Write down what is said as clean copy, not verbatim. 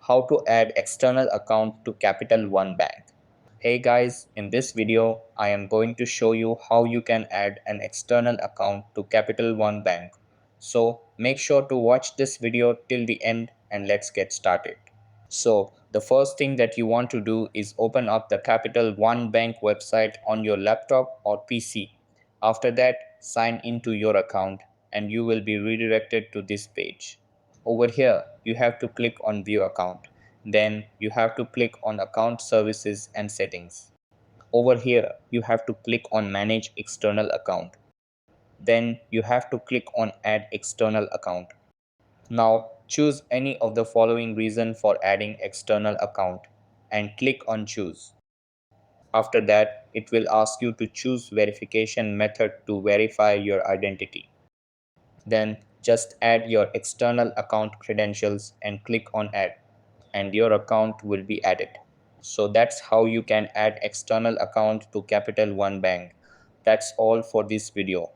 How to add external account to Capital One Bank. Hey guys, in this video, I am going to show you how you can add an external account to Capital One Bank. So make sure to watch this video till the end and let's get started. So the first thing that you want to do is open up the Capital One Bank website on your laptop or PC. After that, sign into your account and you will be redirected to this page. Over here, you have to click on View Account. Then you have to click on Account Services and Settings. Over here, you have to click on Manage External Account. Then you have to click on Add External Account. Now choose any of the following reason for adding external account and click on Choose. After that, it will ask you to choose verification method to verify your identity. Then just add your external account credentials and click on Add, and your account will be added. So that's how you can add external account to Capital One Bank. That's all for this video.